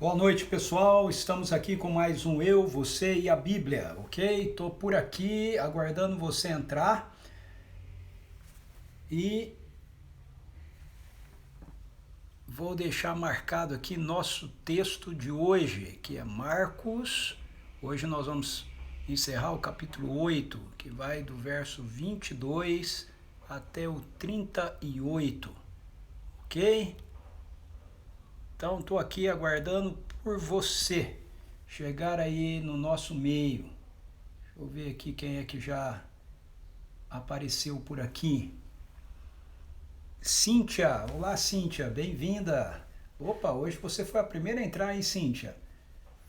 Boa noite, pessoal. Estamos aqui com mais um Eu, Você e a Bíblia, ok? Tô por aqui aguardando você entrar e vou deixar marcado aqui nosso texto de hoje, que é Marcos. Hoje nós vamos encerrar o capítulo 8, que vai do verso 22 até o 38, ok? Então, estou aqui aguardando por você chegar aí no nosso meio. Deixa eu ver aqui quem é que já apareceu por aqui. Cíntia, olá Cíntia, bem-vinda. Opa, hoje você foi a primeira a entrar, hein, Cíntia?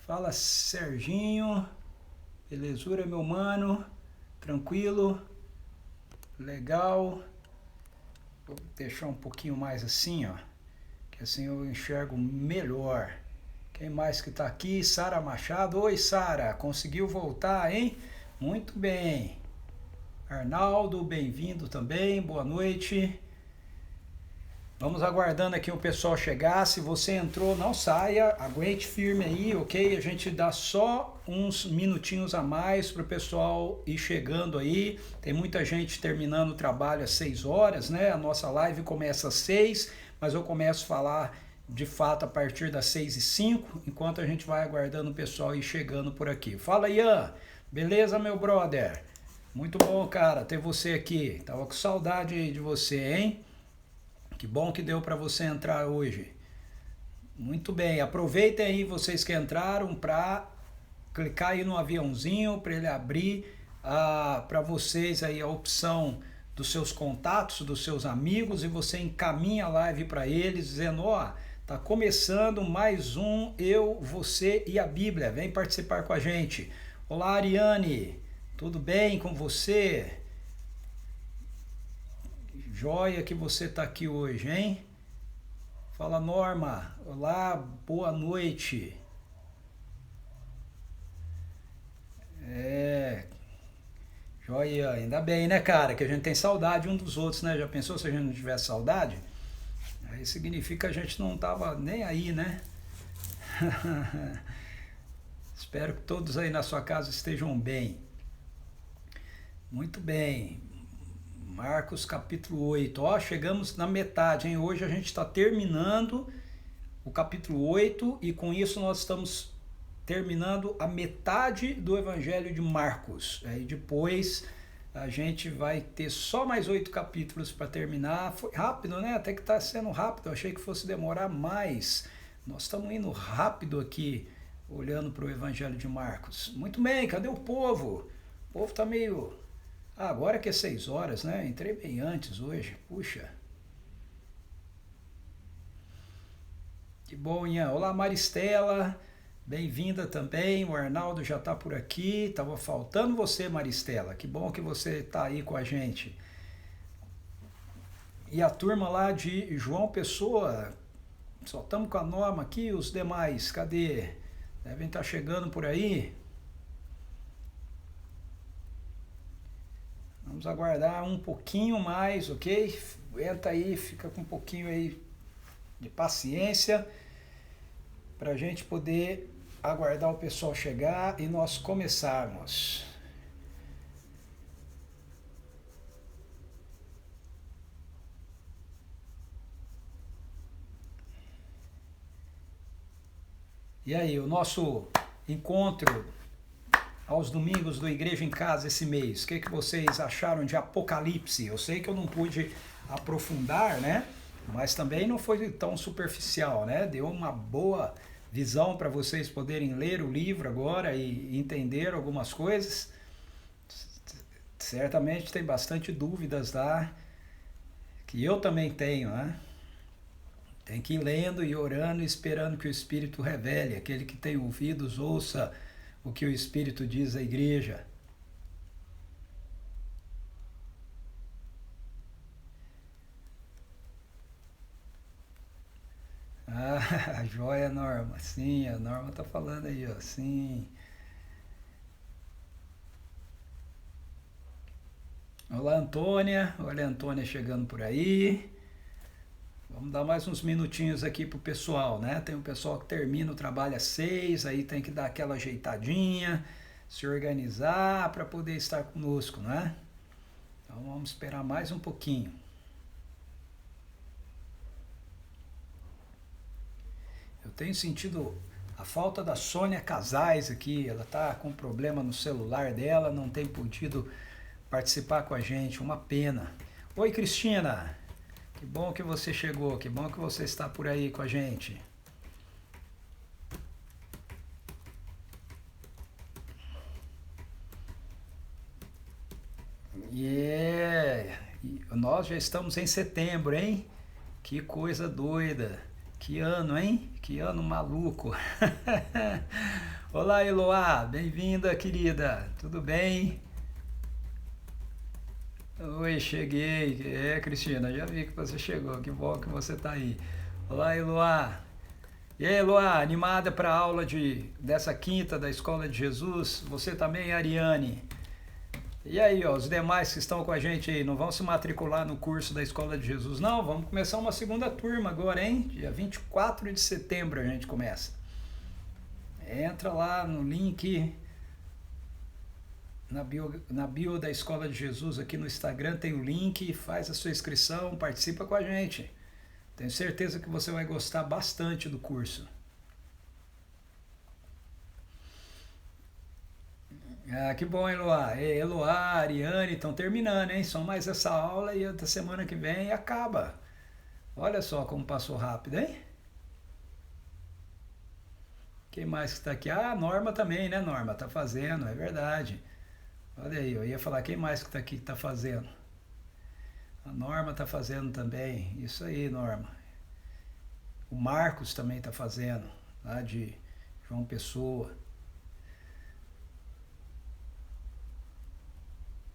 Fala Serginho, belezura meu mano, tranquilo, legal. Vou deixar um pouquinho mais assim, ó, que assim eu enxergo melhor. Quem mais que tá aqui? Sara Machado. Oi, Sara, conseguiu voltar, hein? Muito bem. Arnaldo, bem-vindo também, boa noite. Vamos aguardando aqui o pessoal chegar. Se você entrou, não saia, aguente firme aí, ok? A gente dá só uns minutinhos a mais para o pessoal ir chegando aí. Tem muita gente terminando o trabalho às 6 horas, né? A nossa live começa às 6, mas eu começo a falar de fato a partir das 6h05, enquanto a gente vai aguardando o pessoal ir chegando por aqui. Fala, Ian! Beleza, meu brother? Muito bom, cara, ter você aqui. Tava com saudade de você, hein? Que bom que deu para você entrar hoje. Muito bem, aproveitem aí vocês que entraram para clicar aí no aviãozinho para ele abrir para vocês aí a opção dos seus contatos, dos seus amigos, e você encaminha a live para eles dizendo, ó, tá começando mais um Eu, Você e a Bíblia. Vem participar com a gente. Olá, Ariane. Tudo bem com você? Joia que você está aqui hoje, hein? Fala, Norma. Olá, boa noite. Joia, ainda bem, né, cara? Que a gente tem saudade um dos outros, né? Já pensou se a gente não tivesse saudade? Aí significa que a gente não tava nem aí, né? Espero que todos aí na sua casa estejam bem. Muito bem. Marcos capítulo 8. Ó, chegamos na metade, hein? Hoje a gente está terminando o capítulo 8 e com isso nós estamos terminando a metade do Evangelho de Marcos. Aí depois a gente vai ter só mais 8 capítulos para terminar. Foi rápido, né? Até que está sendo rápido. Eu achei que fosse demorar mais. Nós estamos indo rápido aqui, olhando para o Evangelho de Marcos. Muito bem, cadê o povo? O povo está meio... agora que é 6 horas, né? Entrei bem antes hoje. Puxa. Que bom, Ian. Olá, Maristela. Bem-vinda também. O Arnaldo já está por aqui. Tava faltando você, Maristela. Que bom que você está aí com a gente. E a turma lá de João Pessoa. Só estamos com a Norma aqui. Os demais, cadê? Devem estar chegando por aí. Vamos aguardar um pouquinho mais, ok? Aguenta aí, fica com um pouquinho aí de paciência para a gente poder aguardar o pessoal chegar e nós começarmos. E aí, o nosso encontro aos domingos do Igreja em Casa esse mês, o que vocês acharam de Apocalipse? Eu sei que eu não pude aprofundar, né? Mas também não foi tão superficial, né? Deu uma boa visão para vocês poderem ler o livro agora e entender algumas coisas. Certamente tem bastante dúvidas lá, que eu também tenho, né? Tem que ir lendo e orando e esperando que o Espírito revele. Aquele que tem ouvidos, ouça o que o Espírito diz à igreja. Ah, joia, Norma. Sim, a Norma tá falando aí, ó. Sim. Olá, Antônia. Olha a Antônia chegando por aí. Vamos dar mais uns minutinhos aqui pro pessoal, né? Tem um pessoal que termina o trabalho às 6, aí tem que dar aquela ajeitadinha, se organizar para poder estar conosco, né? Então vamos esperar mais um pouquinho. Eu tenho sentido a falta da Sônia Casais aqui, ela tá com problema no celular dela, não tem podido participar com a gente, uma pena. Oi, Cristina, que bom que você chegou, que bom que você está por aí com a gente. Nós já estamos em setembro, hein? Que coisa doida. Que ano, hein? Que ano maluco. Olá, Eloá. Bem-vinda, querida. Tudo bem? Oi, cheguei. Cristina, já vi que você chegou. Que bom que você está aí. Olá, Eloá. E aí, Eloá, animada para a aula dessa quinta da Escola de Jesus? Você também, Ariane? E aí, ó, os demais que estão com a gente aí, não vão se matricular no curso da Escola de Jesus, não? Vamos começar uma segunda turma agora, hein? Dia 24 de setembro a gente começa. Entra lá no link na bio da Escola de Jesus aqui no Instagram, tem o link, faz a sua inscrição, participa com a gente. Tenho certeza que você vai gostar bastante do curso. Ah, que bom, Eloá. Eloá, Ariane, estão terminando, hein? Só mais essa aula e outra semana que vem acaba. Olha só como passou rápido, hein? Quem mais que está aqui? Ah, a Norma também, né, Norma? Tá fazendo, é verdade. Olha aí, eu ia falar quem mais que está aqui que está fazendo. A Norma está fazendo também. Isso aí, Norma. O Marcos também está fazendo, lá de João Pessoa.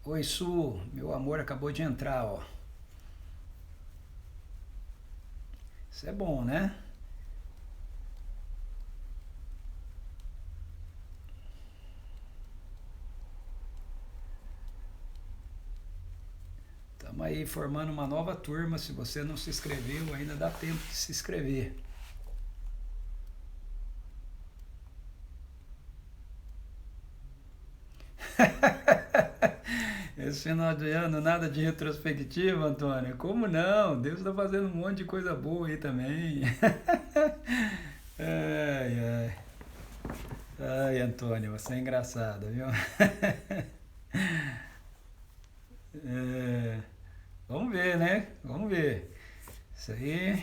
Oi, Su, meu amor acabou de entrar, ó. Isso é bom, né? Estamos aí formando uma nova turma. Se você não se inscreveu, ainda dá tempo de se inscrever. Esse final de ano, nada de retrospectiva, Antônio? Como não? Deus está fazendo um monte de coisa boa aí também. Ai, ai. Ai, Antônio, você é engraçado, viu? É, vamos ver, né? Vamos ver. Isso aí.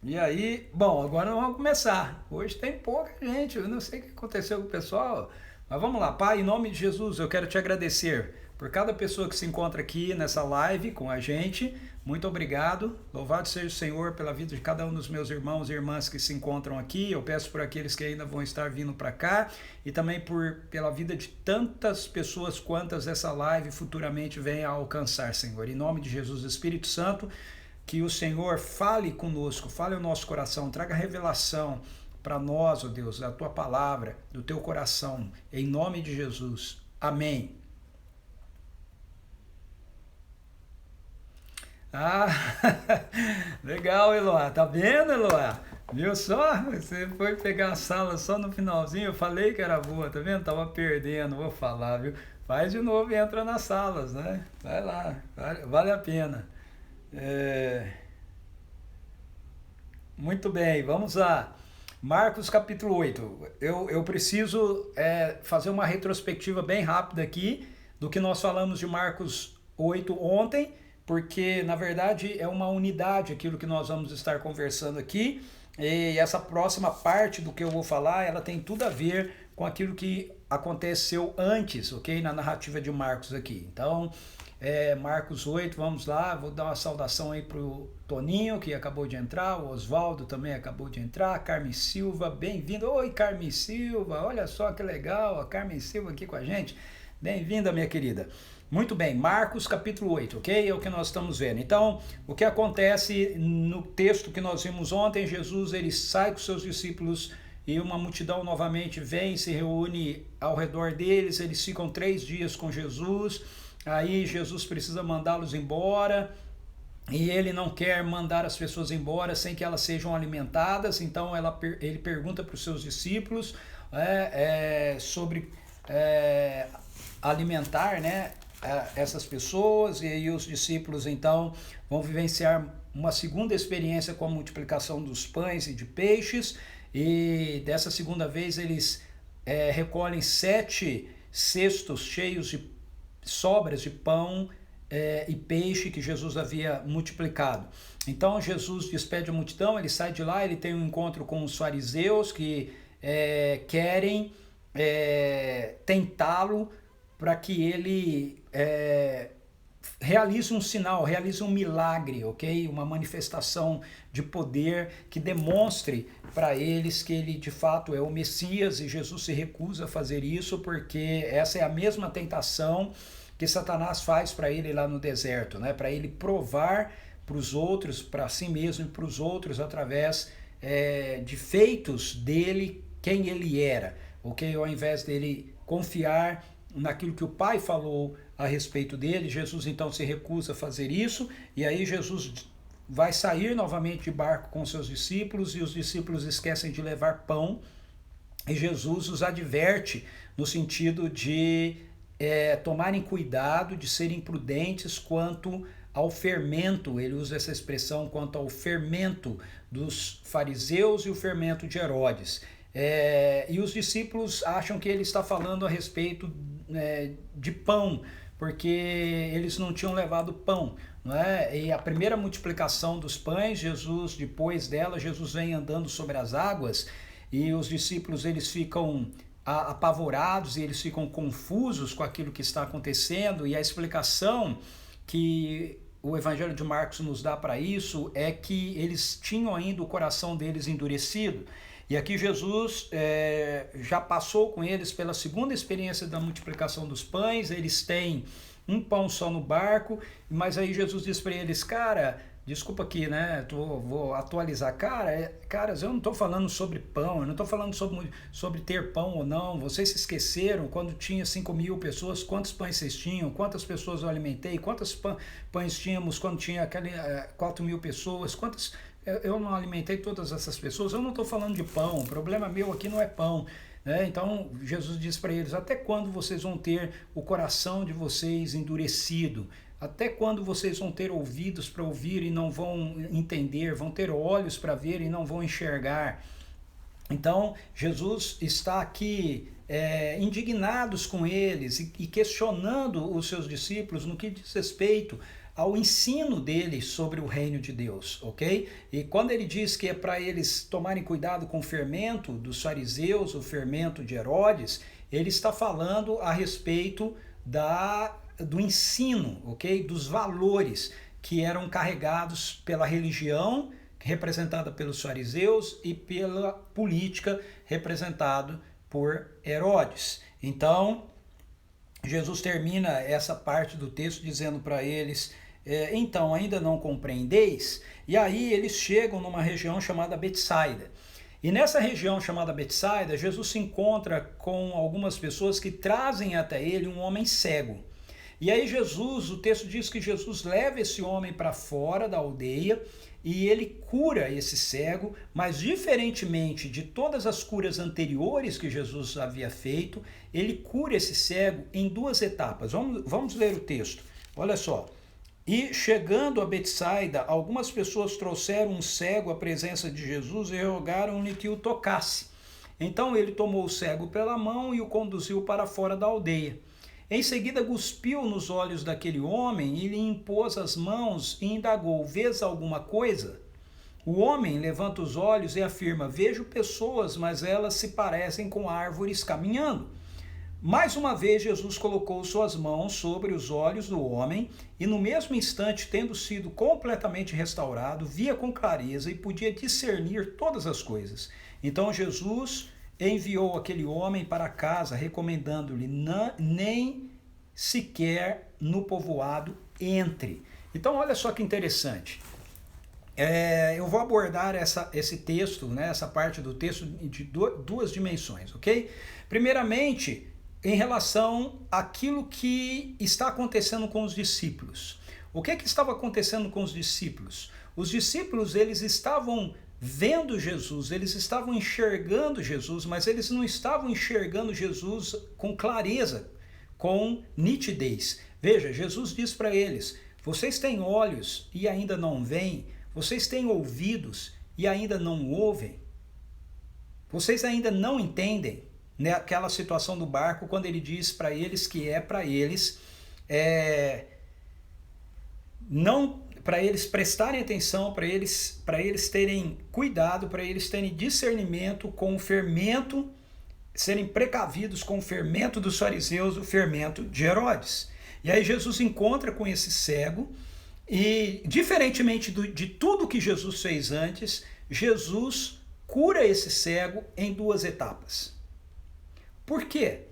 E aí, bom, agora nós vamos começar. Hoje tem pouca gente, eu não sei o que aconteceu com o pessoal. Mas vamos lá, Pai, em nome de Jesus, eu quero te agradecer por cada pessoa que se encontra aqui nessa live com a gente. Muito obrigado. Louvado seja o Senhor pela vida de cada um dos meus irmãos e irmãs que se encontram aqui. Eu peço por aqueles que ainda vão estar vindo para cá e também pela vida de tantas pessoas quantas essa live futuramente venha a alcançar, Senhor. Em nome de Jesus, Espírito Santo, que o Senhor fale conosco, fale ao nosso coração, traga revelação para nós, ó Deus, da tua palavra, do teu coração, em nome de Jesus. Amém. Ah, legal, Eloá. Tá vendo, Eloá? Viu só? Você foi pegar a sala só no finalzinho. Eu falei que era boa, tá vendo? Tava perdendo, vou falar, viu? Faz de novo e entra nas salas, né? Vai lá, vale a pena. Muito bem, vamos lá. Marcos capítulo 8. Eu preciso fazer uma retrospectiva bem rápida aqui do que nós falamos de Marcos 8 ontem, porque na verdade é uma unidade aquilo que nós vamos estar conversando aqui, e essa próxima parte do que eu vou falar, ela tem tudo a ver com aquilo que aconteceu antes, ok? Na narrativa de Marcos aqui. Então, Marcos 8, vamos lá, vou dar uma saudação aí pro Toninho, que acabou de entrar, o Oswaldo também acabou de entrar, Carmen Silva, bem-vindo. Oi, Carmen Silva, olha só que legal, a Carmen Silva aqui com a gente. Bem-vinda, minha querida. Muito bem, Marcos capítulo 8, ok? É o que nós estamos vendo. Então, o que acontece no texto que nós vimos ontem, Jesus ele sai com seus discípulos e uma multidão novamente vem e se reúne ao redor deles, eles ficam 3 dias com Jesus. Aí Jesus precisa mandá-los embora, e ele não quer mandar as pessoas embora sem que elas sejam alimentadas. Então ele pergunta para os seus discípulos sobre alimentar, né, essas pessoas, e aí os discípulos então vão vivenciar uma segunda experiência com a multiplicação dos pães e de peixes, e dessa segunda vez eles recolhem 7 cestos cheios de sobras de pão e peixe que Jesus havia multiplicado. Então Jesus despede a multidão, ele sai de lá, ele tem um encontro com os fariseus que querem tentá-lo para que ele realize um sinal, realize um milagre, ok? Uma manifestação de poder que demonstre para eles que ele de fato é o Messias, e Jesus se recusa a fazer isso porque essa é a mesma tentação que Satanás faz para ele lá no deserto, né? Para ele provar para os outros, para si mesmo e para os outros, através de feitos dele, quem ele era, ok? Ao invés dele confiar naquilo que o Pai falou a respeito dele, Jesus então se recusa a fazer isso, e aí Jesus vai sair novamente de barco com seus discípulos, e os discípulos esquecem de levar pão, e Jesus os adverte no sentido de tomarem cuidado, de serem prudentes quanto ao fermento. Ele usa essa expressão, quanto ao fermento dos fariseus e o fermento de Herodes. E os discípulos acham que ele está falando a respeito de pão, porque eles não tinham levado pão, não é? E a primeira multiplicação dos pães, depois dela, Jesus vem andando sobre as águas, e os discípulos eles ficam apavorados, e eles ficam confusos com aquilo que está acontecendo, e a explicação que o Evangelho de Marcos nos dá para isso é que eles tinham ainda o coração deles endurecido. E aqui Jesus já passou com eles pela segunda experiência da multiplicação dos pães, eles têm um pão só no barco, mas aí Jesus diz para eles, cara, desculpa aqui, né, vou atualizar, caras, eu não estou falando sobre pão, eu não estou falando sobre ter pão ou não, vocês se esqueceram quando tinha 5.000 pessoas, quantos pães vocês tinham, quantas pessoas eu alimentei, quantos pães tínhamos quando tinha 4.000 pessoas, eu não alimentei todas essas pessoas, eu não estou falando de pão, o problema meu aqui não é pão, né? Então Jesus diz para eles, até quando vocês vão ter o coração de vocês endurecido? Até quando vocês vão ter ouvidos para ouvir e não vão entender, vão ter olhos para ver e não vão enxergar? Então Jesus está aqui indignados com eles e questionando os seus discípulos no que diz respeito ao ensino dele sobre o reino de Deus, ok? E quando ele diz que é para eles tomarem cuidado com o fermento dos fariseus, o fermento de Herodes, ele está falando a respeito do ensino, ok? Dos valores que eram carregados pela religião, representada pelos fariseus, e pela política, representada por Herodes. Então, Jesus termina essa parte do texto dizendo para eles, então ainda não compreendeis? E aí eles chegam numa região chamada Betsaida. E nessa região chamada Betsaida, Jesus se encontra com algumas pessoas que trazem até ele um homem cego. E aí o texto diz que Jesus leva esse homem para fora da aldeia e ele cura esse cego, mas diferentemente de todas as curas anteriores que Jesus havia feito, ele cura esse cego em 2 etapas. Vamos ler o texto. Olha só. E chegando a Betsaida, algumas pessoas trouxeram um cego à presença de Jesus e rogaram-lhe que o tocasse. Então ele tomou o cego pela mão e o conduziu para fora da aldeia. Em seguida cuspiu nos olhos daquele homem e lhe impôs as mãos e indagou, vês alguma coisa? O homem levanta os olhos e afirma, vejo pessoas, mas elas se parecem com árvores caminhando. Mais uma vez Jesus colocou suas mãos sobre os olhos do homem e no mesmo instante, tendo sido completamente restaurado, via com clareza e podia discernir todas as coisas. Então Jesus enviou aquele homem para casa, recomendando-lhe nem sequer no povoado entre. Então olha só que interessante. Eu vou abordar esse texto, né, essa parte do texto de 2 dimensões, ok? Primeiramente, em relação àquilo que está acontecendo com os discípulos. O que estava acontecendo com os discípulos? Os discípulos, eles estavam vendo Jesus, eles estavam enxergando Jesus, mas eles não estavam enxergando Jesus com clareza, com nitidez. Veja, Jesus diz para eles: vocês têm olhos e ainda não veem, vocês têm ouvidos e ainda não ouvem, vocês ainda não entendem, né, aquela situação do barco, quando ele diz para eles que é para eles não, para eles prestarem atenção, para eles terem cuidado, para eles terem discernimento com o fermento, serem precavidos com o fermento dos fariseus, o fermento de Herodes. E aí Jesus encontra com esse cego e, diferentemente de tudo que Jesus fez antes, Jesus cura esse cego em 2 etapas. Por quê?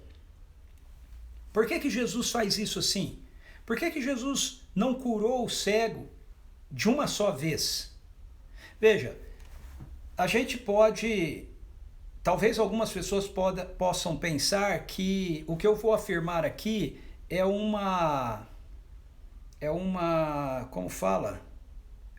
Por que Jesus faz isso assim? Por que Jesus não curou o cego de uma só vez? Veja, a gente pode, talvez algumas pessoas possam pensar que o que eu vou afirmar aqui como fala?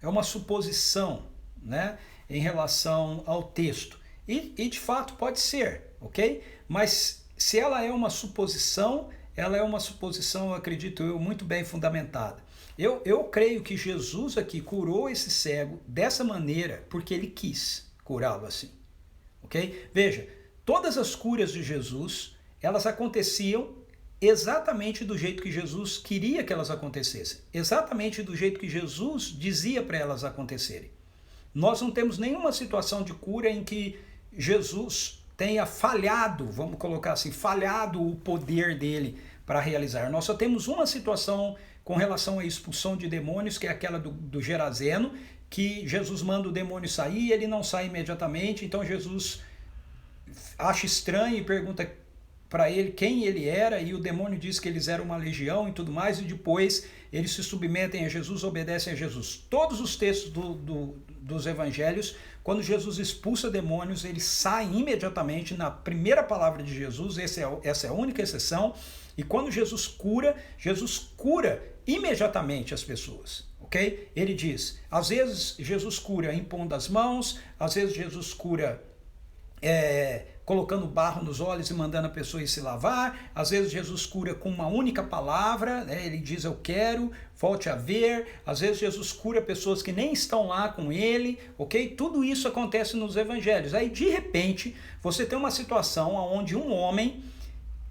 É uma suposição, né, em relação ao texto. E de fato pode ser, ok? Mas se ela é uma suposição, eu acredito eu, muito bem fundamentada. Eu creio que Jesus aqui curou esse cego dessa maneira porque ele quis curá-lo assim, ok? Veja, todas as curas de Jesus, elas aconteciam exatamente do jeito que Jesus queria que elas acontecessem, exatamente do jeito que Jesus dizia para elas acontecerem. Nós não temos nenhuma situação de cura em que Jesus tenha falhado, vamos colocar assim, falhado o poder dele para realizar. Nós só temos uma situação com relação à expulsão de demônios, que é aquela do Gerazeno, que Jesus manda o demônio sair e ele não sai imediatamente, então Jesus acha estranho e pergunta para ele quem ele era, e o demônio diz que eles eram uma legião e tudo mais, e depois eles se submetem a Jesus, obedecem a Jesus. Todos os textos dos evangelhos, quando Jesus expulsa demônios, eles saem imediatamente na primeira palavra de Jesus, essa é a única exceção, e quando Jesus cura imediatamente as pessoas, ok? Ele diz, às vezes Jesus cura impondo as mãos, às vezes Jesus cura colocando barro nos olhos e mandando a pessoa ir se lavar, às vezes Jesus cura com uma única palavra, né? Ele diz eu quero, volte a ver, às vezes Jesus cura pessoas que nem estão lá com ele, ok? Tudo isso acontece nos evangelhos. Aí de repente você tem uma situação onde um homem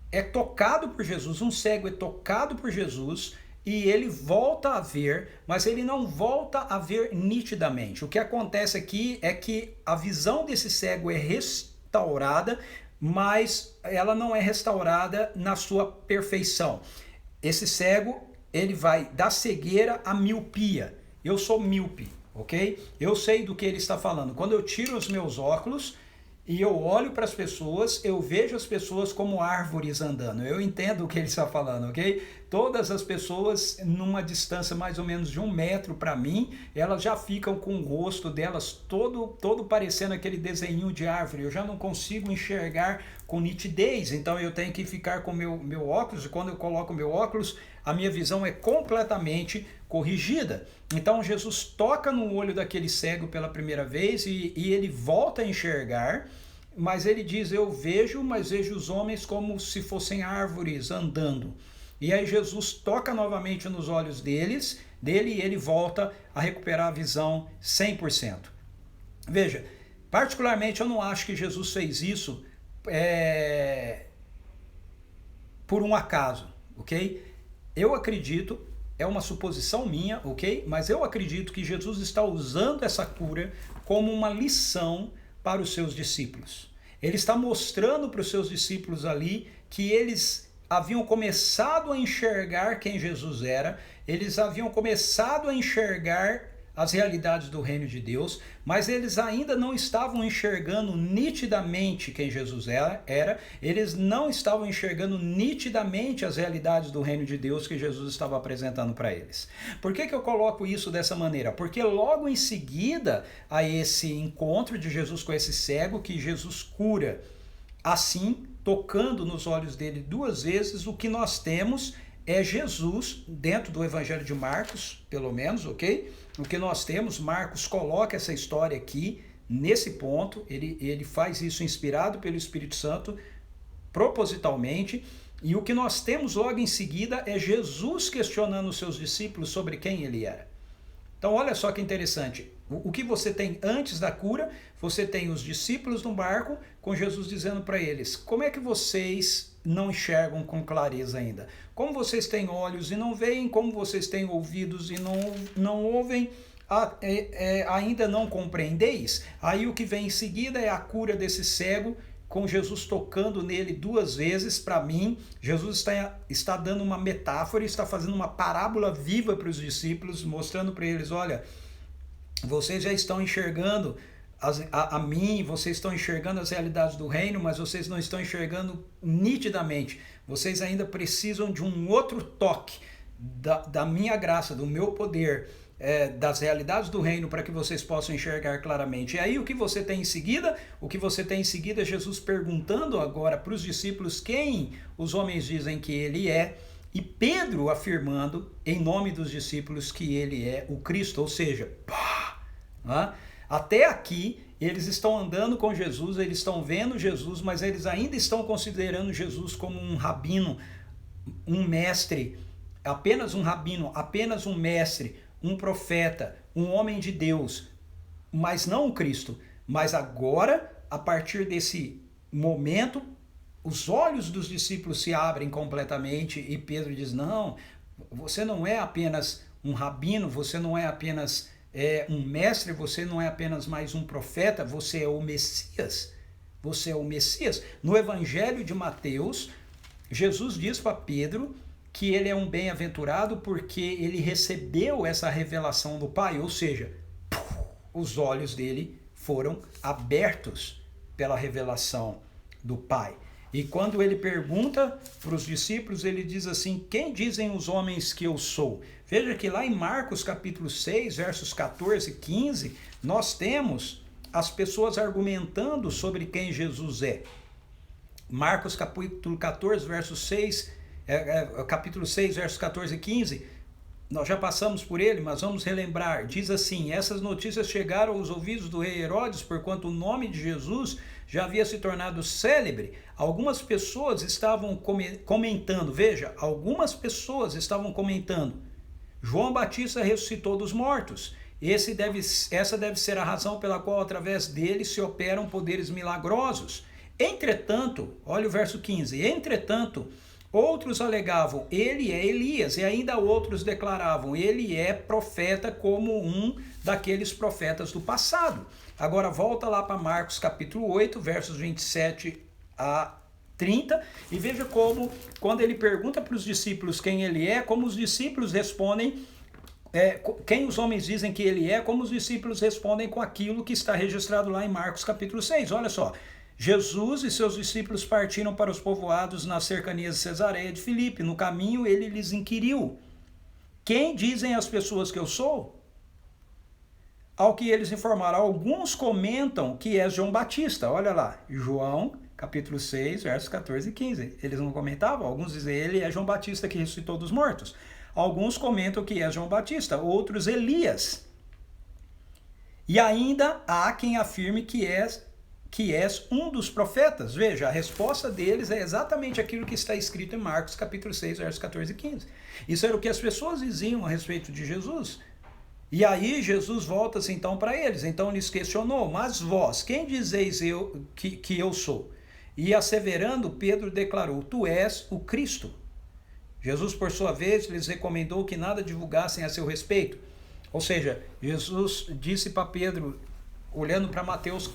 é tocado por Jesus, um cego é tocado por Jesus e ele volta a ver, mas ele não volta a ver nitidamente. O que acontece aqui é que a visão desse cego é restaurada, mas ela não é restaurada na sua perfeição. Esse cego, ele vai da cegueira à miopia. Eu sou míope, ok? Eu sei do que ele está falando. Quando eu tiro os meus óculos e eu olho para as pessoas, eu vejo as pessoas como árvores andando. Eu entendo o que ele está falando, ok? Todas as pessoas, numa distância mais ou menos de 1 metro para mim, elas já ficam com o rosto delas todo parecendo aquele desenho de árvore. Eu já não consigo enxergar com nitidez, então eu tenho que ficar com meu óculos, e quando eu coloco meu óculos, a minha visão é completamente corrigida. Então Jesus toca no olho daquele cego pela primeira vez e ele volta a enxergar, mas ele diz, eu vejo, mas vejo os homens como se fossem árvores andando. E aí Jesus toca novamente nos olhos dele e ele volta a recuperar a visão 100%. Veja, particularmente eu não acho que Jesus fez isso por um acaso, ok? Eu acredito, é uma suposição minha, ok? Mas eu acredito que Jesus está usando essa cura como uma lição para os seus discípulos. Ele está mostrando para os seus discípulos ali que eles haviam começado a enxergar quem Jesus era, eles haviam começado a enxergar as realidades do reino de Deus, mas eles ainda não estavam enxergando nitidamente quem Jesus era, eles não estavam enxergando nitidamente as realidades do reino de Deus que Jesus estava apresentando para eles. Por que eu coloco isso dessa maneira? Porque logo em seguida a esse encontro de Jesus com esse cego, que Jesus cura assim, tocando nos olhos dele 2 vezes, o que nós temos é Jesus, dentro do Evangelho de Marcos, pelo menos, ok? O que nós temos, Marcos coloca essa história aqui, nesse ponto, ele faz isso inspirado pelo Espírito Santo, propositalmente, e o que nós temos logo em seguida é Jesus questionando os seus discípulos sobre quem ele era. Então olha só que interessante, o que você tem antes da cura, você tem os discípulos no barco, com Jesus dizendo para eles, como é que vocês não enxergam com clareza ainda? Como vocês têm olhos e não veem, como vocês têm ouvidos e não ouvem, ainda não compreendeis? Aí o que vem em seguida é a cura desse cego, com Jesus tocando nele 2 vezes. Para mim, Jesus está dando uma metáfora, está fazendo uma parábola viva para os discípulos, mostrando para eles, olha, vocês já estão enxergando a mim, vocês estão enxergando as realidades do reino, mas vocês não estão enxergando nitidamente. Vocês ainda precisam de um outro toque da minha graça, do meu poder, das realidades do reino, para que vocês possam enxergar claramente. E aí o que você tem em seguida? O que você tem em seguida é Jesus perguntando agora para os discípulos quem os homens dizem que ele é, e Pedro afirmando em nome dos discípulos que ele é o Cristo, ou seja, até aqui eles estão andando com Jesus, eles estão vendo Jesus, mas eles ainda estão considerando Jesus como um rabino, um mestre, apenas um rabino, apenas um mestre, um profeta, um homem de Deus, mas não o Cristo. Mas agora, a partir desse momento, os olhos dos discípulos se abrem completamente e Pedro diz, não, você não é apenas um rabino, você não é apenas um mestre, você não é apenas mais um profeta, você é o Messias. Você é o Messias. No Evangelho de Mateus, Jesus diz para Pedro que ele é um bem-aventurado porque ele recebeu essa revelação do Pai, ou seja, os olhos dele foram abertos pela revelação do Pai. E quando ele pergunta para os discípulos, ele diz assim, quem dizem os homens que eu sou? Veja que lá em Marcos capítulo 6, versos 14 e 15, nós temos as pessoas argumentando sobre quem Jesus é. Marcos capítulo 14, versos 6, capítulo 6, versos 14 e 15, nós já passamos por ele, mas vamos relembrar. Diz assim, essas notícias chegaram aos ouvidos do rei Herodes, porquanto o nome de Jesus já havia se tornado célebre. Algumas pessoas estavam comentando, veja, algumas pessoas estavam comentando, João Batista ressuscitou dos mortos. Essa deve ser a razão pela qual através dele se operam poderes milagrosos. Entretanto, olha o verso 15, entretanto, outros alegavam, ele é Elias, e ainda outros declaravam, ele é profeta como um daqueles profetas do passado. Agora volta lá para Marcos capítulo 8, versos 27 a 30, e veja como, quando ele pergunta para os discípulos quem ele é, como os discípulos respondem, quem os homens dizem que ele é, como os discípulos respondem com aquilo que está registrado lá em Marcos capítulo 6. Olha só, Jesus e seus discípulos partiram para os povoados nas cercanias de Cesareia de Filipe. No caminho ele lhes inquiriu, quem dizem as pessoas que eu sou? Ao que eles informaram, alguns comentam que és João Batista. Olha lá, João capítulo 6, versos 14 e 15. Eles não comentavam? Alguns dizem, ele é João Batista que ressuscitou dos mortos. Alguns comentam que é João Batista, outros Elias. E ainda há quem afirme que és um dos profetas. Veja, a resposta deles é exatamente aquilo que está escrito em Marcos capítulo 6, versos 14 e 15. Isso era o que as pessoas diziam a respeito de Jesus. E aí Jesus volta-se então para eles. Então lhes questionou, mas vós, quem dizeis que eu sou? E asseverando, Pedro declarou, tu és o Cristo. Jesus, por sua vez, lhes recomendou que nada divulgassem a seu respeito. Ou seja, Jesus disse para Pedro, olhando para Mateus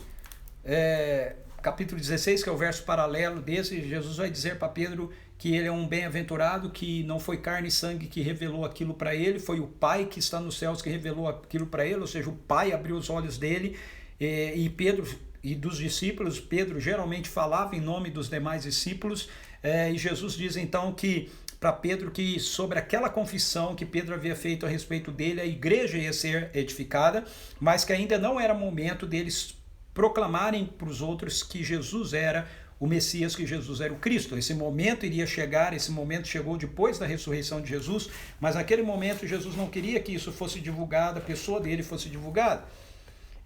capítulo 16, que é o verso paralelo desse, Jesus vai dizer para Pedro que ele é um bem-aventurado, que não foi carne e sangue que revelou aquilo para ele, foi o Pai que está nos céus que revelou aquilo para ele, ou seja, o Pai abriu os olhos dele, e Pedro e dos discípulos, Pedro geralmente falava em nome dos demais discípulos, e Jesus diz então que para Pedro que sobre aquela confissão que Pedro havia feito a respeito dele, a igreja ia ser edificada, mas que ainda não era momento deles proclamarem para os outros que Jesus era o Messias, que Jesus era o Cristo. Esse momento iria chegar, esse momento chegou depois da ressurreição de Jesus, mas naquele momento Jesus não queria que isso fosse divulgado, a pessoa dele fosse divulgada.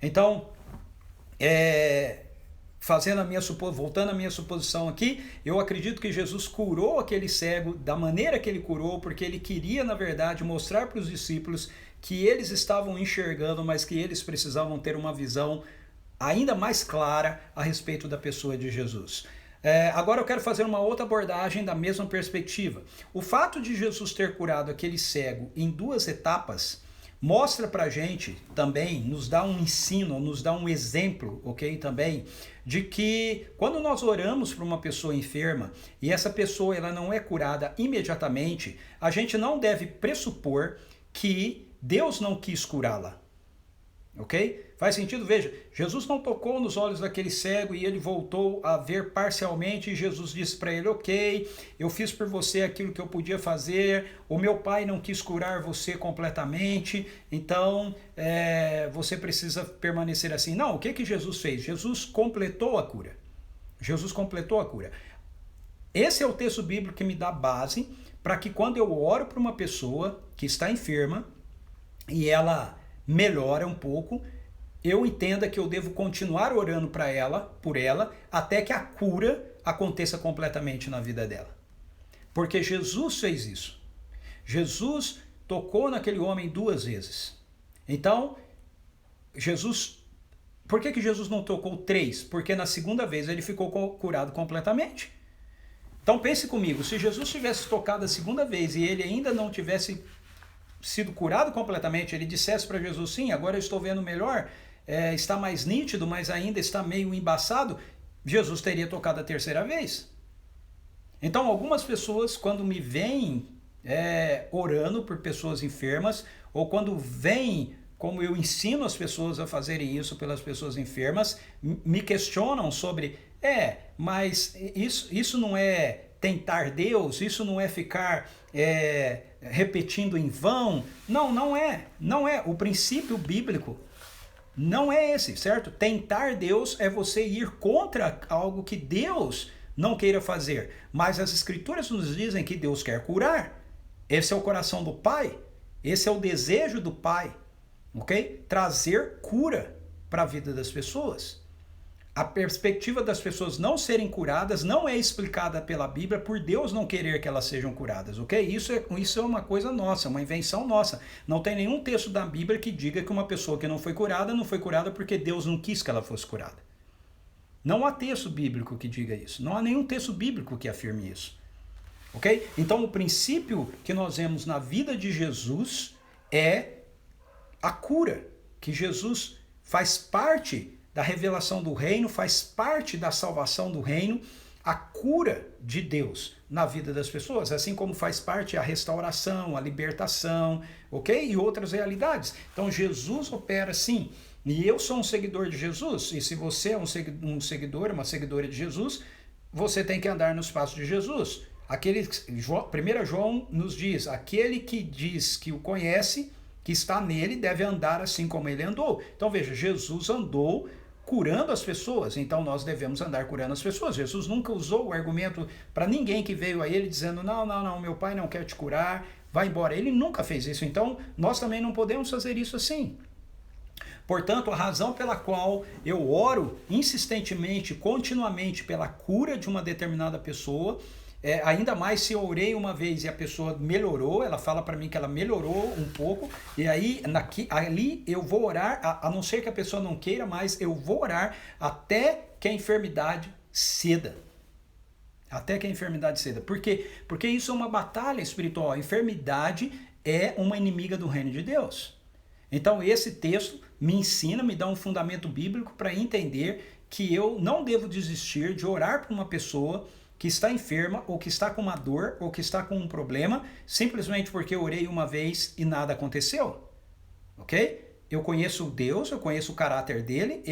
Então, voltando à minha suposição aqui, eu acredito que Jesus curou aquele cego da maneira que ele curou, porque ele queria, na verdade, mostrar para os discípulos que eles estavam enxergando, mas que eles precisavam ter uma visão ainda mais clara a respeito da pessoa de Jesus. Agora eu quero fazer uma outra abordagem da mesma perspectiva. O fato de Jesus ter curado aquele cego em 2 etapas mostra pra gente também, nos dá um ensino, nos dá um exemplo, ok? Também, de que quando nós oramos para uma pessoa enferma e essa pessoa ela não é curada imediatamente, a gente não deve pressupor que Deus não quis curá-la. Ok? Faz sentido? Veja, Jesus não tocou nos olhos daquele cego e ele voltou a ver parcialmente, e Jesus disse para ele, ok, eu fiz por você aquilo que eu podia fazer, o meu pai não quis curar você completamente, então você precisa permanecer assim. Não, o que Jesus fez? Jesus completou a cura. Jesus completou a cura. Esse é o texto bíblico que me dá base para que quando eu oro para uma pessoa que está enferma e ela melhora um pouco, eu entenda que eu devo continuar orando por ela, até que a cura aconteça completamente na vida dela. Porque Jesus fez isso. Jesus tocou naquele homem 2 vezes. Então, por que Jesus não tocou 3? Porque na segunda vez ele ficou curado completamente. Então pense comigo, se Jesus tivesse tocado a segunda vez e ele ainda não tivesse sido curado completamente, ele dissesse para Jesus, sim, agora eu estou vendo melhor, está mais nítido, mas ainda está meio embaçado, Jesus teria tocado a 3ª vez. Então algumas pessoas, quando me veem orando por pessoas enfermas, ou quando veem como eu ensino as pessoas a fazerem isso pelas pessoas enfermas, me questionam sobre, mas isso não é tentar Deus, isso não é ficar repetindo em vão. Não é. O princípio bíblico não é esse, certo? Tentar Deus é você ir contra algo que Deus não queira fazer. Mas as Escrituras nos dizem que Deus quer curar. Esse é o coração do Pai. Esse é o desejo do Pai. Ok? Trazer cura para a vida das pessoas. A perspectiva das pessoas não serem curadas não é explicada pela Bíblia por Deus não querer que elas sejam curadas, ok? Isso é uma coisa nossa, uma invenção nossa. Não tem nenhum texto da Bíblia que diga que uma pessoa que não foi curada porque Deus não quis que ela fosse curada. Não há texto bíblico que diga isso. Não há nenhum texto bíblico que afirme isso. Ok? Então o princípio que nós vemos na vida de Jesus é a cura, que Jesus faz parte da revelação do reino, faz parte da salvação do reino, a cura de Deus na vida das pessoas, assim como faz parte a restauração, a libertação, ok? E outras realidades. Então Jesus opera assim, e eu sou um seguidor de Jesus, e se você é um seguidor, uma seguidora de Jesus, você tem que andar nos passos de Jesus. 1 João nos diz, aquele que diz que o conhece, que está nele, deve andar assim como ele andou. Então veja, Jesus andou curando as pessoas, então nós devemos andar curando as pessoas. Jesus nunca usou o argumento para ninguém que veio a ele dizendo, não, meu pai não quer te curar, vai embora. Ele nunca fez isso, então nós também não podemos fazer isso assim. Portanto, a razão pela qual eu oro insistentemente, continuamente pela cura de uma determinada pessoa, ainda mais se eu orei uma vez e a pessoa melhorou, ela fala para mim que ela melhorou um pouco, e aí ali eu vou orar, a não ser que a pessoa não queira mais, eu vou orar até que a enfermidade ceda. Até que a enfermidade ceda. Por quê? Porque isso é uma batalha espiritual. A enfermidade é uma inimiga do reino de Deus. Então esse texto me ensina, me dá um fundamento bíblico para entender que eu não devo desistir de orar para uma pessoa que está enferma, ou que está com uma dor, ou que está com um problema, simplesmente porque eu orei uma vez e nada aconteceu. Ok? Eu conheço Deus, eu conheço o caráter dele,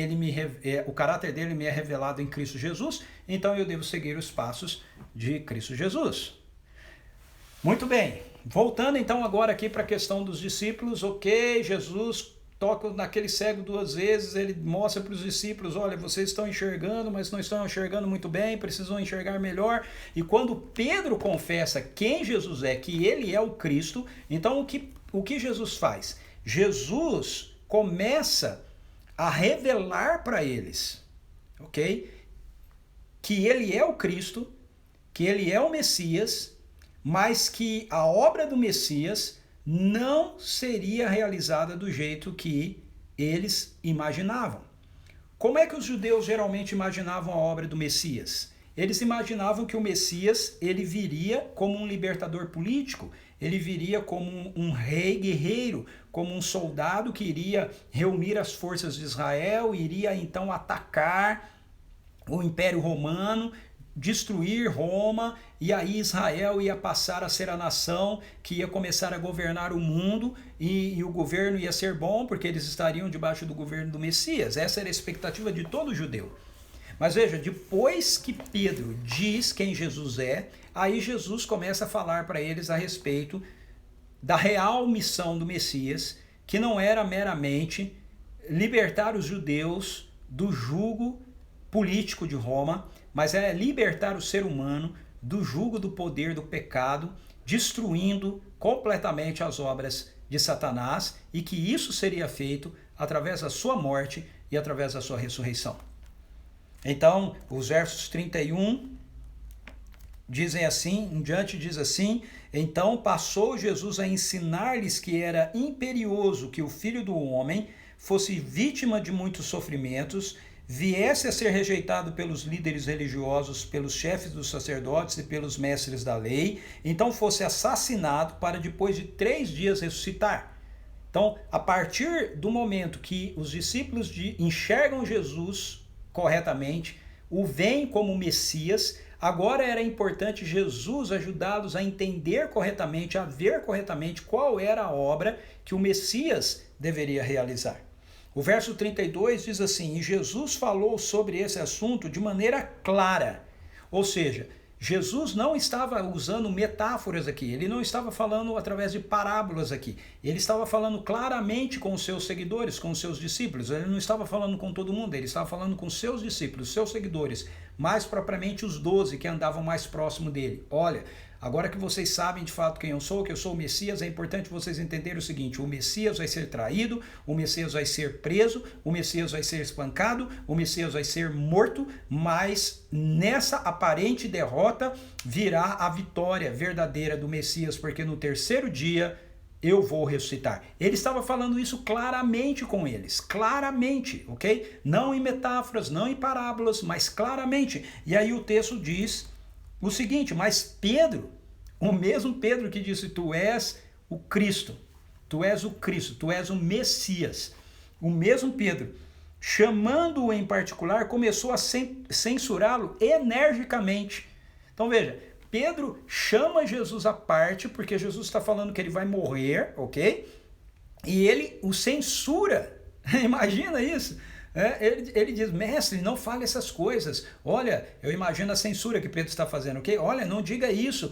o caráter dele me é revelado em Cristo Jesus, então eu devo seguir os passos de Cristo Jesus. Muito bem, voltando então agora aqui para a questão dos discípulos, ok, Jesus toca naquele cego 2 vezes, ele mostra para os discípulos, olha, vocês estão enxergando, mas não estão enxergando muito bem, precisam enxergar melhor. E quando Pedro confessa quem Jesus é, que ele é o Cristo, então o que Jesus faz? Jesus começa a revelar para eles, ok? Que ele é o Cristo, que ele é o Messias, mas que a obra do Messias não seria realizada do jeito que eles imaginavam. Como é que os judeus geralmente imaginavam a obra do Messias? Eles imaginavam que o Messias ele viria como um libertador político, ele viria como um rei guerreiro, como um soldado que iria reunir as forças de Israel, iria então atacar o Império Romano, destruir Roma, e aí Israel ia passar a ser a nação que ia começar a governar o mundo, e o governo ia ser bom porque eles estariam debaixo do governo do Messias. Essa era a expectativa de todo judeu. Mas veja, depois que Pedro diz quem Jesus é, aí Jesus começa a falar para eles a respeito da real missão do Messias, que não era meramente libertar os judeus do jugo político de Roma, mas é libertar o ser humano do jugo do poder do pecado, destruindo completamente as obras de Satanás, e que isso seria feito através da sua morte e através da sua ressurreição. Então, os versos 31 dizem assim, em diante diz assim: então passou Jesus a ensinar-lhes que era imperioso que o Filho do Homem fosse vítima de muitos sofrimentos, viesse a ser rejeitado pelos líderes religiosos, pelos chefes dos sacerdotes e pelos mestres da lei, então fosse assassinado para depois de 3 dias ressuscitar. Então, a partir do momento que os discípulos enxergam Jesus corretamente, o veem como Messias, agora era importante Jesus ajudá-los a entender corretamente, a ver corretamente qual era a obra que o Messias deveria realizar. O verso 32 diz assim: e Jesus falou sobre esse assunto de maneira clara. Ou seja, Jesus não estava usando metáforas aqui, ele não estava falando através de parábolas aqui, ele estava falando claramente com os seus seguidores, com os seus discípulos. Ele não estava falando com todo mundo, ele estava falando com seus discípulos, seus seguidores, mais propriamente os 12 que andavam mais próximo dele. Olha, agora que vocês sabem de fato quem eu sou, que eu sou o Messias, é importante vocês entenderem o seguinte: o Messias vai ser traído, o Messias vai ser preso, o Messias vai ser espancado, o Messias vai ser morto, mas nessa aparente derrota virá a vitória verdadeira do Messias, porque no 3º dia eu vou ressuscitar. Ele estava falando isso claramente com eles, claramente, ok? Não em metáforas, não em parábolas, mas claramente. E aí o texto diz o seguinte: mas Pedro, o mesmo Pedro que disse, tu és o Cristo, tu és o Cristo, tu és o Messias, o mesmo Pedro, chamando-o em particular, começou a censurá-lo energicamente. Então veja, Pedro chama Jesus à parte, porque Jesus está falando que ele vai morrer, ok? E ele o censura. Imagina isso. Ele diz, mestre, não fale essas coisas. Olha, eu imagino a censura que Pedro está fazendo, ok? Olha, não diga isso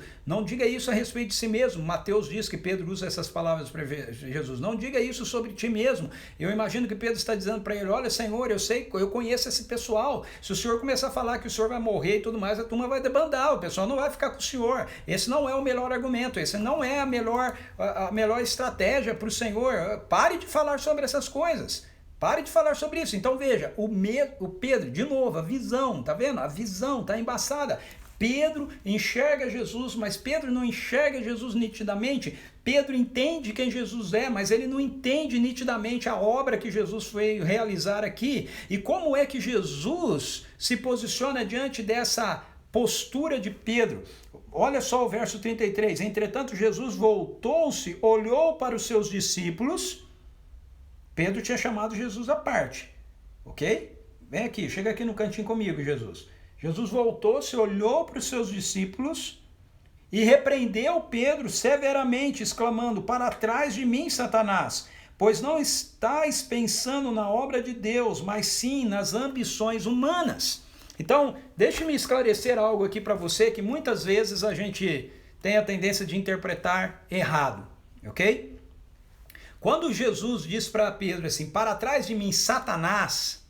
a respeito de si mesmo. Mateus diz que Pedro usa essas palavras para Jesus. Não diga isso sobre ti mesmo. Eu imagino que Pedro está dizendo para ele, olha, Senhor, eu conheço esse pessoal. Se o Senhor começar a falar que o Senhor vai morrer e tudo mais, a turma vai debandar, o pessoal não vai ficar com o Senhor. Esse não é o melhor argumento, esse não é a melhor estratégia para o Senhor. Pare de falar sobre essas coisas. Pare de falar sobre isso. Então veja, o Pedro, de novo, a visão, tá vendo? A visão tá embaçada. Pedro enxerga Jesus, mas Pedro não enxerga Jesus nitidamente. Pedro entende quem Jesus é, mas ele não entende nitidamente a obra que Jesus foi realizar aqui. E como é que Jesus se posiciona diante dessa postura de Pedro? Olha só o verso 33. Entretanto, Jesus voltou-se, olhou para os seus discípulos. Pedro tinha chamado Jesus à parte, ok? Vem aqui, chega aqui no cantinho comigo, Jesus. Jesus voltou-se, olhou para os seus discípulos e repreendeu Pedro severamente, exclamando, para trás de mim, Satanás, pois não estais pensando na obra de Deus, mas sim nas ambições humanas. Então, deixe-me esclarecer algo aqui para você que muitas vezes a gente tem a tendência de interpretar errado, ok? Quando Jesus diz para Pedro assim, para trás de mim, Satanás,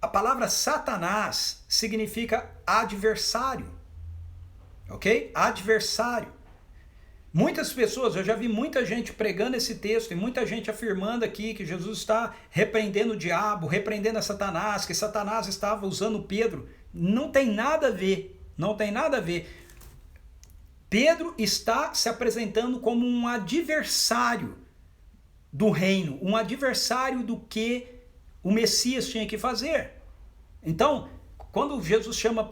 a palavra Satanás significa adversário, ok? Adversário. Muitas pessoas, eu já vi muita gente pregando esse texto e muita gente afirmando aqui que Jesus está repreendendo o diabo, repreendendo a Satanás, que Satanás estava usando Pedro. Não tem nada a ver, não tem nada a ver. Pedro está se apresentando como um adversário do reino, um adversário do que o Messias tinha que fazer. Então, quando Jesus chama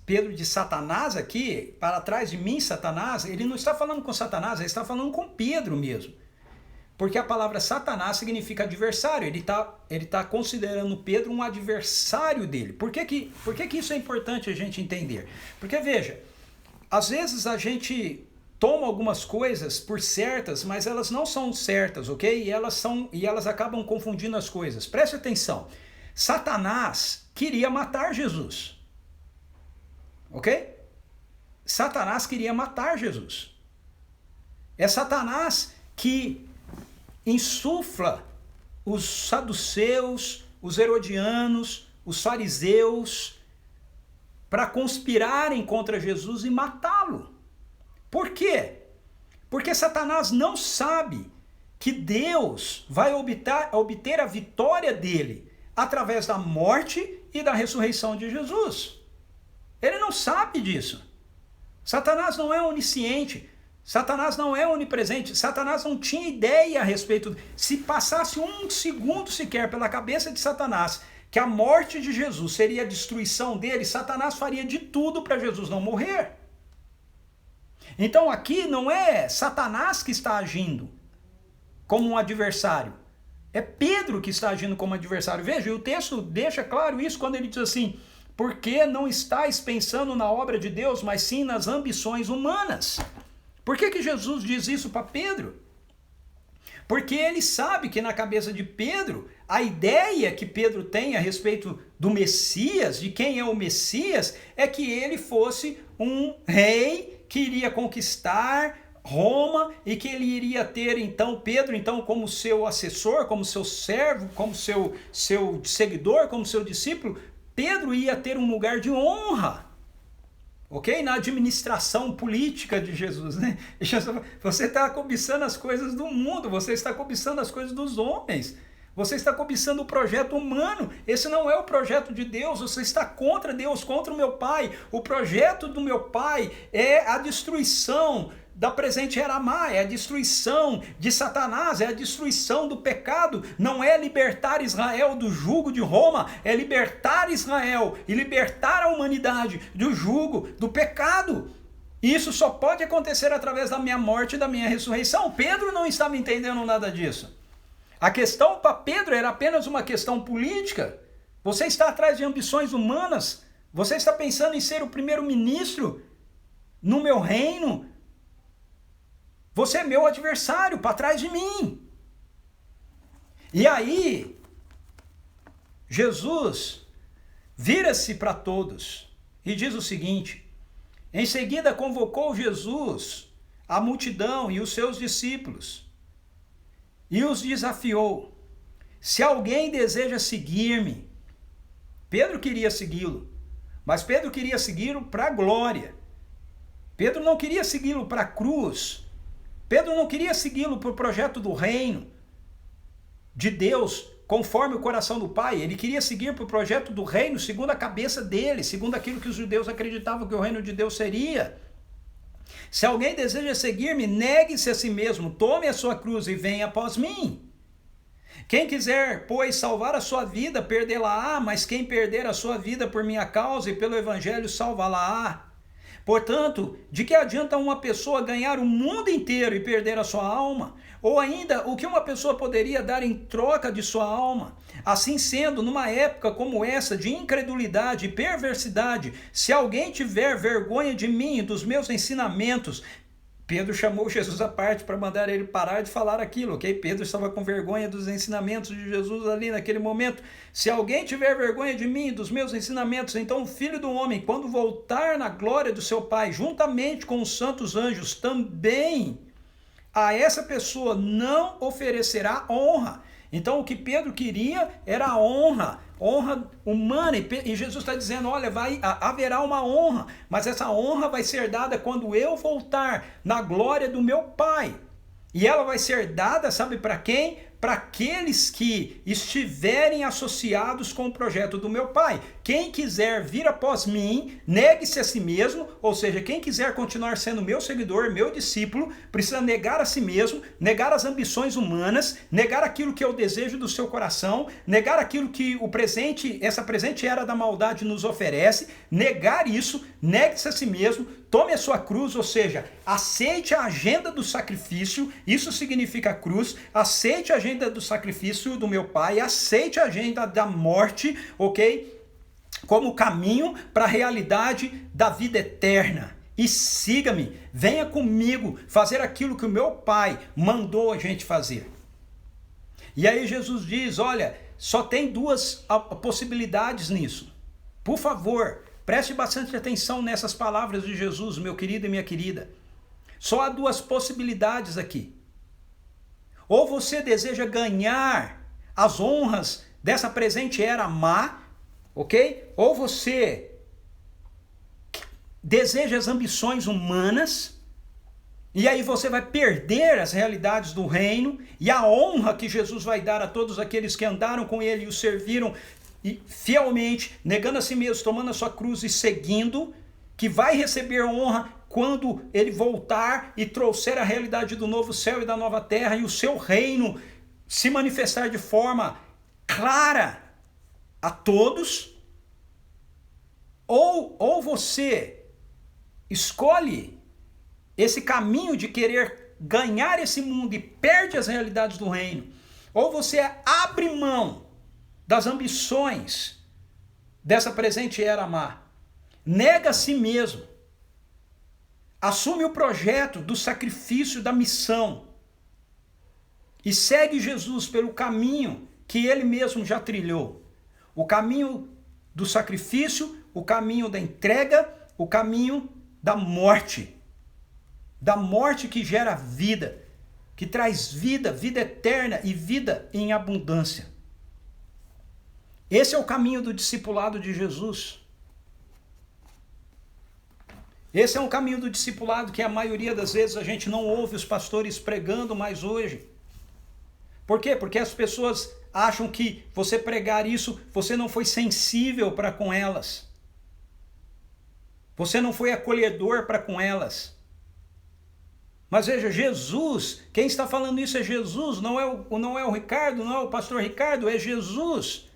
Pedro de Satanás aqui, para trás de mim, Satanás, ele não está falando com Satanás, ele está falando com Pedro mesmo. Porque a palavra Satanás significa adversário, ele tá considerando Pedro um adversário dele. Por que isso é importante a gente entender? Porque veja, às vezes a gente toma algumas coisas por certas, mas elas não são certas, ok? E elas acabam confundindo as coisas. Preste atenção. Satanás queria matar Jesus. Ok? Satanás queria matar Jesus. É Satanás que insufla os saduceus, os herodianos, os fariseus para conspirarem contra Jesus e matá-lo. Por quê? Porque Satanás não sabe que Deus vai obter a vitória dele através da morte e da ressurreição de Jesus. Ele não sabe disso. Satanás não é onisciente. Satanás não é onipresente. Satanás não tinha ideia a respeito. Se passasse um segundo sequer pela cabeça de Satanás que a morte de Jesus seria a destruição dele, Satanás faria de tudo para Jesus não morrer. Então aqui não é Satanás que está agindo como um adversário. É Pedro que está agindo como adversário. Veja, e o texto deixa claro isso quando ele diz assim, porque não estáis pensando na obra de Deus, mas sim nas ambições humanas. Por que Jesus diz isso para Pedro? Porque ele sabe que na cabeça de Pedro, a ideia que Pedro tem a respeito do Messias, de quem é o Messias, é que ele fosse um rei que iria conquistar Roma e que ele iria ter então Pedro então como seu assessor, como seu servo, como seu seguidor, como seu discípulo. Pedro ia ter um lugar de honra, ok? Na administração política de Jesus, né? Você está cobiçando as coisas do mundo, você está cobiçando as coisas dos homens, você está cobiçando o projeto humano. Esse não é o projeto de Deus, você está contra Deus, contra o meu Pai. O projeto do meu Pai é a destruição da presente era má, é a destruição de Satanás, é a destruição do pecado, não é libertar Israel do jugo de Roma, é libertar Israel e libertar a humanidade do jugo do pecado. Isso só pode acontecer através da minha morte e da minha ressurreição. Pedro não estava entendendo nada disso. A questão para Pedro era apenas uma questão política. Você está atrás de ambições humanas, você está pensando em ser o primeiro-ministro no meu reino. Você é meu adversário, para trás de mim. E aí, Jesus vira-se para todos e diz o seguinte, em seguida convocou Jesus a multidão e os seus discípulos e os desafiou, se alguém deseja seguir-me, Pedro queria segui-lo, mas Pedro queria segui-lo para a glória, Pedro não queria segui-lo para a cruz, Pedro não queria segui-lo para o projeto do reino de Deus, conforme o coração do Pai. Ele queria seguir para o projeto do reino segundo a cabeça dele, segundo aquilo que os judeus acreditavam que o reino de Deus seria. Se alguém deseja seguir-me, negue-se a si mesmo, tome a sua cruz e venha após mim. Quem quiser, pois, salvar a sua vida, perdê-la-á, mas quem perder a sua vida por minha causa e pelo evangelho, salvá-la-á. Portanto, de que adianta uma pessoa ganhar o mundo inteiro e perder a sua alma? Ou ainda, o que uma pessoa poderia dar em troca de sua alma? Assim sendo, numa época como essa de incredulidade e perversidade, se alguém tiver vergonha de mim e dos meus ensinamentos, Pedro chamou Jesus à parte para mandar ele parar de falar aquilo, ok? Pedro estava com vergonha dos ensinamentos de Jesus ali naquele momento. Se alguém tiver vergonha de mim e dos meus ensinamentos, então o Filho do Homem, quando voltar na glória do seu Pai, juntamente com os santos anjos, também a essa pessoa não oferecerá honra. Então o que Pedro queria era a honra humana, e Jesus está dizendo, olha, haverá uma honra, mas essa honra vai ser dada quando eu voltar na glória do meu Pai. E ela vai ser dada, sabe para quem? Para aqueles que estiverem associados com o projeto do meu Pai. Quem quiser vir após mim, negue-se a si mesmo, ou seja, quem quiser continuar sendo meu seguidor, meu discípulo, precisa negar a si mesmo, negar as ambições humanas, negar aquilo que é o desejo do seu coração, negar aquilo que essa presente era da maldade nos oferece, negar isso, negue-se a si mesmo, tome a sua cruz, ou seja, aceite a agenda do sacrifício, isso significa cruz, aceite a agenda do sacrifício do meu Pai, aceite a agenda da morte, ok? Como caminho para a realidade da vida eterna. E siga-me, venha comigo fazer aquilo que o meu Pai mandou a gente fazer. E aí Jesus diz, olha, só tem duas possibilidades nisso. Por favor, preste bastante atenção nessas palavras de Jesus, meu querido e minha querida. Só há duas possibilidades aqui. Ou você deseja ganhar as honras dessa presente era má, ok? Ou você deseja as ambições humanas, e aí você vai perder as realidades do reino e a honra que Jesus vai dar a todos aqueles que andaram com ele e o serviram fielmente, negando a si mesmo, tomando a sua cruz e seguindo, que vai receber honra quando ele voltar e trouxer a realidade do novo céu e da nova terra e o seu reino se manifestar de forma clara a todos. Ou você escolhe esse caminho de querer ganhar esse mundo e perde as realidades do reino, ou você abre mão das ambições dessa presente era má, nega a si mesmo, assume o projeto do sacrifício da missão e segue Jesus pelo caminho que ele mesmo já trilhou. O caminho do sacrifício, o caminho da entrega, o caminho da morte. Da morte que gera vida, que traz vida, vida eterna e vida em abundância. Esse é o caminho do discipulado de Jesus. Esse é um caminho do discipulado que a maioria das vezes a gente não ouve os pastores pregando mais hoje. Por quê? Porque as pessoas acham que você pregar isso, você não foi sensível para com elas. Você não foi acolhedor para com elas. Mas veja, Jesus, quem está falando isso é Jesus, não é o Ricardo, não é o pastor Ricardo, é Jesus.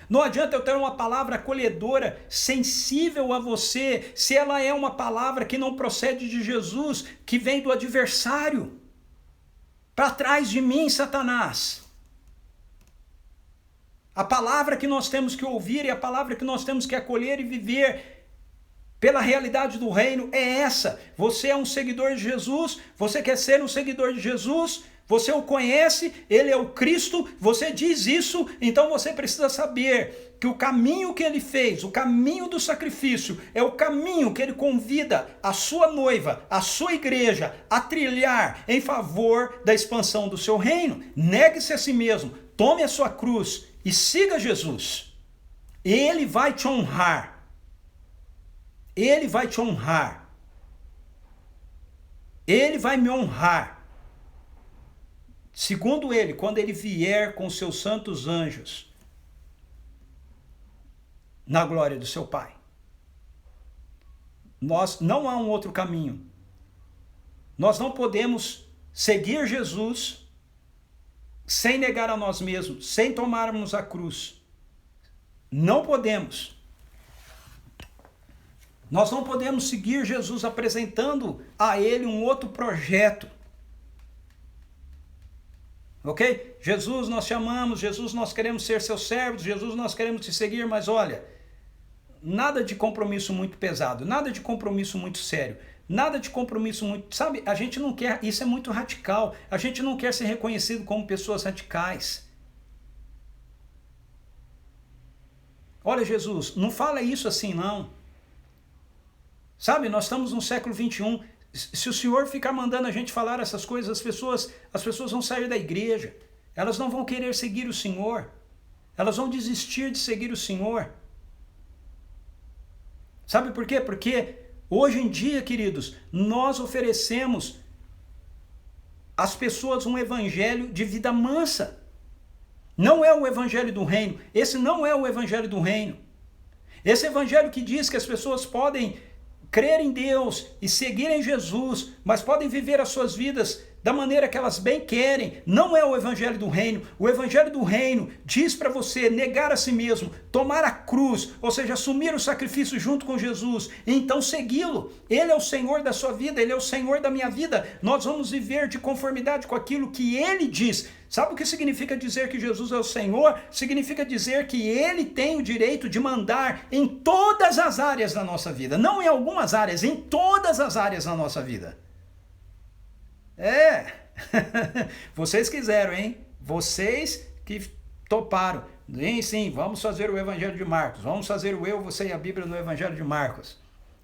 Não adianta eu ter uma palavra acolhedora, sensível a você, se ela é uma palavra que não procede de Jesus, que vem do adversário. Para trás de mim, Satanás. A palavra que nós temos que ouvir e a palavra que nós temos que acolher e viver pela realidade do reino é essa. Você é um seguidor de Jesus, você quer ser um seguidor de Jesus, você o conhece, ele é o Cristo, você diz isso, então você precisa saber que o caminho que ele fez, o caminho do sacrifício, é o caminho que ele convida a sua noiva, a sua igreja, a trilhar em favor da expansão do seu reino. Negue-se a si mesmo, tome a sua cruz e siga Jesus. Ele vai te honrar. Ele vai te honrar. Ele vai me honrar. Segundo ele, quando ele vier com seus santos anjos na glória do seu Pai. Não há um outro caminho. Nós não podemos seguir Jesus sem negar a nós mesmos, sem tomarmos a cruz. Não podemos. Nós não podemos seguir Jesus apresentando a ele um outro projeto. Ok? Jesus, nós te amamos, Jesus, nós queremos ser seus servos, Jesus, nós queremos te seguir, mas olha, nada de compromisso muito pesado, nada de compromisso muito sério, nada de compromisso muito... Sabe, a gente não quer, isso é muito radical, a gente não quer ser reconhecido como pessoas radicais. Olha, Jesus, não fala isso assim não. Sabe, nós estamos no século 21, Se o Senhor ficar mandando a gente falar essas coisas, as pessoas vão sair da igreja. Elas não vão querer seguir o Senhor. Elas vão desistir de seguir o Senhor. Sabe por quê? Porque hoje em dia, queridos, nós oferecemos às pessoas um evangelho de vida mansa. Não é o evangelho do reino. Esse não é o evangelho do reino. Esse evangelho que diz que as pessoas podem crer em Deus e seguir em Jesus, mas podem viver as suas vidas da maneira que elas bem querem, não é o evangelho do reino. O evangelho do reino diz para você negar a si mesmo, tomar a cruz, ou seja, assumir o sacrifício junto com Jesus, e então segui-lo. Ele é o Senhor da sua vida, Ele é o Senhor da minha vida. Nós vamos viver de conformidade com aquilo que Ele diz. Sabe o que significa dizer que Jesus é o Senhor? Significa dizer que Ele tem o direito de mandar em todas as áreas da nossa vida. Não em algumas áreas, em todas as áreas da nossa vida. Vocês quiseram, hein? Vocês que toparam. Sim, vamos fazer o Evangelho de Marcos. Vamos fazer o Eu, Você e a Bíblia no Evangelho de Marcos.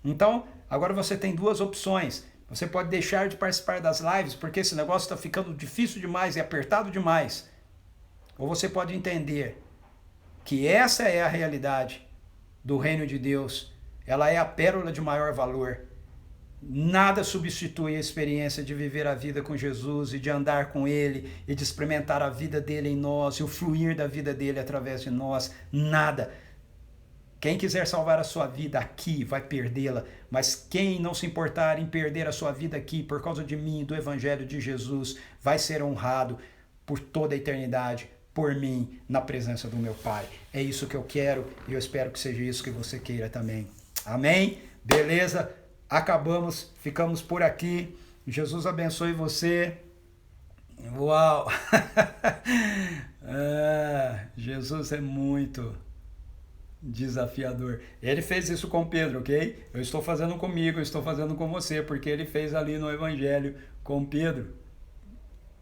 Então, agora você tem duas opções. Você pode deixar de participar das lives, porque esse negócio está ficando difícil demais e apertado demais. Ou você pode entender que essa é a realidade do reino de Deus. Ela é a pérola de maior valor. Nada substitui a experiência de viver a vida com Jesus e de andar com Ele e de experimentar a vida dele em nós e o fluir da vida dele através de nós. Nada. Quem quiser salvar a sua vida aqui vai perdê-la, mas quem não se importar em perder a sua vida aqui por causa de mim, do Evangelho de Jesus, vai ser honrado por toda a eternidade, por mim, na presença do meu Pai. É isso que eu quero e eu espero que seja isso que você queira também. Amém? Beleza? Acabamos, ficamos por aqui. Jesus abençoe você. Uau! Jesus é muito desafiador. Ele fez isso com Pedro, ok? Eu estou fazendo comigo, eu estou fazendo com você, porque ele fez ali no Evangelho com Pedro.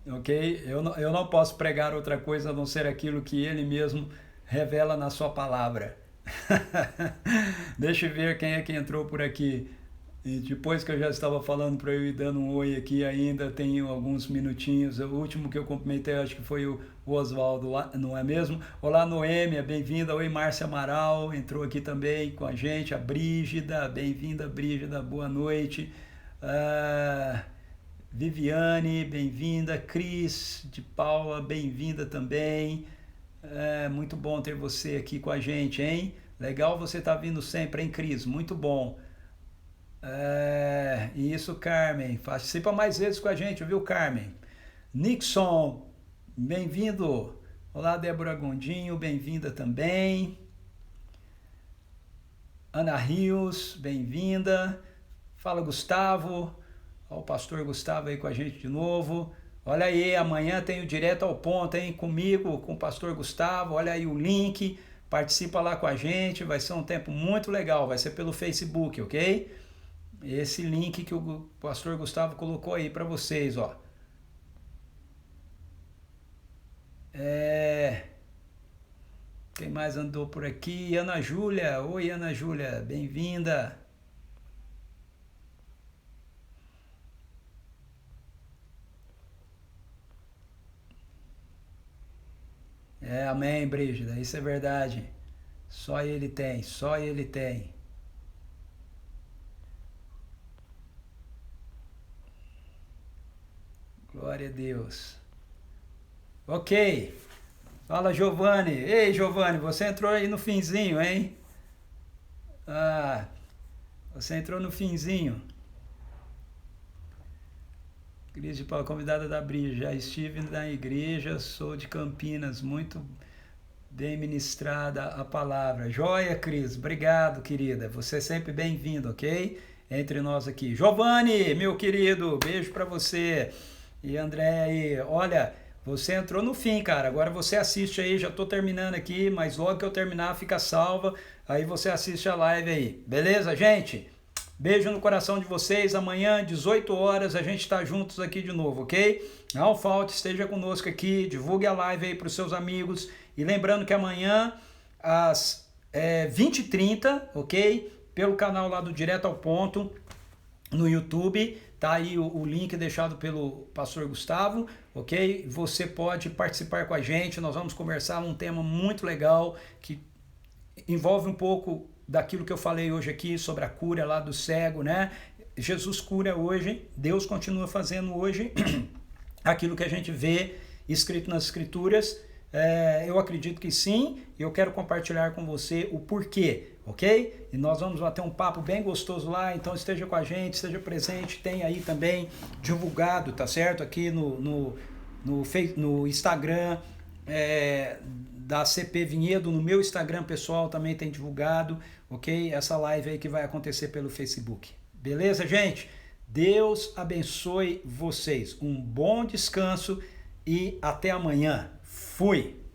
Ok? Eu não posso pregar outra coisa a não ser aquilo que ele mesmo revela na sua palavra. Deixa eu ver quem é que entrou por aqui. E depois que eu já estava falando para eu ir dando um oi aqui, ainda tenho alguns minutinhos. O último que eu cumprimentei, acho que foi o Oswaldo, não é mesmo? Olá, Noêmia, bem-vinda. Oi, Márcia Amaral, entrou aqui também com a gente. A Brígida, bem-vinda, Brígida, boa noite. Viviane, bem-vinda. Cris de Paula, bem-vinda também. Muito bom ter você aqui com a gente, hein? Legal você estar vindo sempre, hein, Cris? Muito bom. Isso, Carmen. Participa mais vezes com a gente, viu, Carmen? Nixon, bem-vindo. Olá, Débora Gondinho, bem-vinda também. Ana Rios, bem-vinda. Fala, Gustavo. Olha o pastor Gustavo aí com a gente de novo. Olha aí, amanhã tem o Direto ao Ponto, hein? Comigo, com o pastor Gustavo. Olha aí o link. Participa lá com a gente. Vai ser um tempo muito legal. Vai ser pelo Facebook, ok? Esse link que o pastor Gustavo colocou aí para vocês, ó. Quem mais andou por aqui? Ana Júlia. Oi, Ana Júlia. Bem-vinda. Amém, Brígida. Isso é verdade. Só Ele tem, só Ele tem. Glória a Deus. Ok. Fala, Giovanni. Ei, Giovanni, você entrou aí no finzinho, hein? Você entrou no finzinho. Cris de Paula, convidada da Brígida. Já estive na igreja, sou de Campinas. Muito bem ministrada a palavra. Joia, Cris. Obrigado, querida. Você é sempre bem-vindo, ok? Entre nós aqui. Giovanni, meu querido, beijo pra você. E André aí, olha, você entrou no fim, cara. Agora você assiste aí, já tô terminando aqui, mas logo que eu terminar fica salva. Aí você assiste a live aí. Beleza, gente? Beijo no coração de vocês. Amanhã, 18 horas, a gente tá juntos aqui de novo, ok? Não falte, esteja conosco aqui, divulgue a live aí pros seus amigos. E lembrando que amanhã, às 20h30, ok? Pelo canal lá do Direto ao Ponto, no YouTube, tá aí o link deixado pelo pastor Gustavo, ok? Você pode participar com a gente, nós vamos conversar um tema muito legal que envolve um pouco daquilo que eu falei hoje aqui sobre a cura lá do cego, né? Jesus cura hoje, Deus continua fazendo hoje aquilo que a gente vê escrito nas escrituras. Eu acredito que sim, e eu quero compartilhar com você o porquê, ok? E nós vamos bater um papo bem gostoso lá, então esteja com a gente, esteja presente, tem aí também divulgado, tá certo? Aqui no Instagram da CP Vinhedo, no meu Instagram pessoal também tem divulgado, ok? Essa live aí que vai acontecer pelo Facebook. Beleza, gente? Deus abençoe vocês. Um bom descanso e até amanhã. Fui!